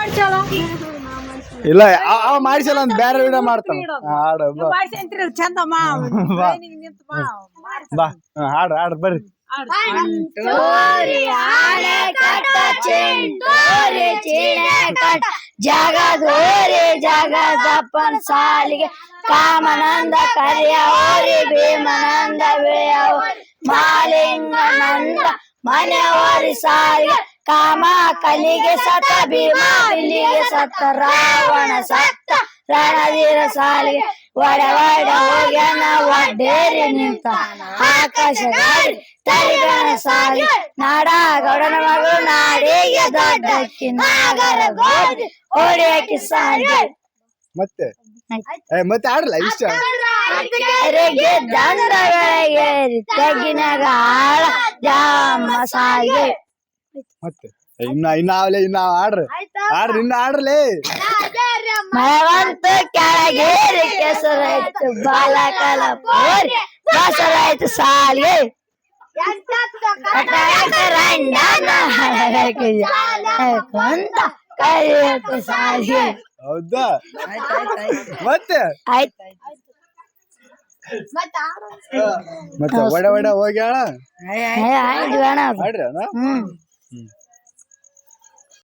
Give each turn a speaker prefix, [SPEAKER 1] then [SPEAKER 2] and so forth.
[SPEAKER 1] ಮಾಡ್ಸಲ್ಲ
[SPEAKER 2] ಇಲ್ಲ ಅವ ಮಾಡಿಸಲ್ಲ ಅಂತ ಬೇರೆ ವಿಡಿಯೋ ಮಾಡ್ತಾನ ಹಾಡು ಬಾ
[SPEAKER 1] ಮಾಡ್ಸಂತ್ರಿ ಚಂದ ಮಾ
[SPEAKER 2] ಬಾ.
[SPEAKER 1] ನಿಂತು ಬಾ
[SPEAKER 2] ಬಾ ಹಾಡು ಬರ್ರಿ
[SPEAKER 3] ಚಿಂಟೋರಿ ಆಳೆ ಕಟ್ಟ ಚಿಂಟೋರಿ ಚೀಣೆ ಕಟ್ಟ ಜಗದೋರಿ ಜಗದಪ್ಪನ ಸಾಲಿಗೆ ಕಾಮನಂದ ಕರಿಯವರಿ ಭೀಮನಂದ ಬಿಳಿಯವರಿ ಮಾಲಿಂಗನಂದ ಮನೆಯವರಿ ಸಾಲಿಗೆ ಕಾಮ ಕಲಿಗೆ ಸತ್ತ ಭೀಮ ಬಿಲ್ಲಿಗೆ ಸತ್ತ ರಾವಣ ಸತ್ತ ರಣಧೀರ ಸಾಲಿಗೆ ಒಡ ಒಡ ಹೋಗ್ಯಾನ ಒಡ್ಡೇರಿ ನಿಂತ ಆಕಾಶ ಗಾಡಿ ತರಿಗಣ ಸಾಲಿ ನಾಡ ಗೌಡನ ಮಗಳು ನಾಡಿಗೆ ದೊಡ್ಡಕ್ಕಿ ನಾಗರ ಗೋಡಿ ಓಡಿಯಕ್ಕಿ ಸಾಲಿಗೆ
[SPEAKER 2] ಮತ್ತೆ ಮತ್ತೆ ಆಡಲ್ಲ ಇಷ್ಟ
[SPEAKER 3] ಕೆರೆಗೆ ದಂಡಗಳಿಗೆ ತೆಗಿನಾಗ ಆಳ ಜಾಮ ಸಾಲಿಗೆ
[SPEAKER 2] ಮತ್ತೆ ಇನ್ನ ಆಡ್ರಿ ಇನ್ನ ಆಡ್ರಲೇ
[SPEAKER 3] ಮಳೆವಂತು ಕೆಳಗೇರಿ ಕೆಸರಾಯ್ತು ಬಾಲಕಲ ಪೋರಿ ಕೆಸರಾಯ್ತು ಸಾಲಿಗೆ ಅಂತ ಕರೆಯಿತು ಸಾಲಿಗೆ
[SPEAKER 2] ಹೌದಾ ಮತ್ತೆ
[SPEAKER 3] ಆಯ್ತು
[SPEAKER 2] ಮತ್ತೆ ಒಡ ಒಡ ಹೋಗ್ಯಾಳ
[SPEAKER 3] ಆಯ್ತು ಬೇಡ
[SPEAKER 2] ಆಡ್ರಿ
[SPEAKER 3] ಹ್ಮ್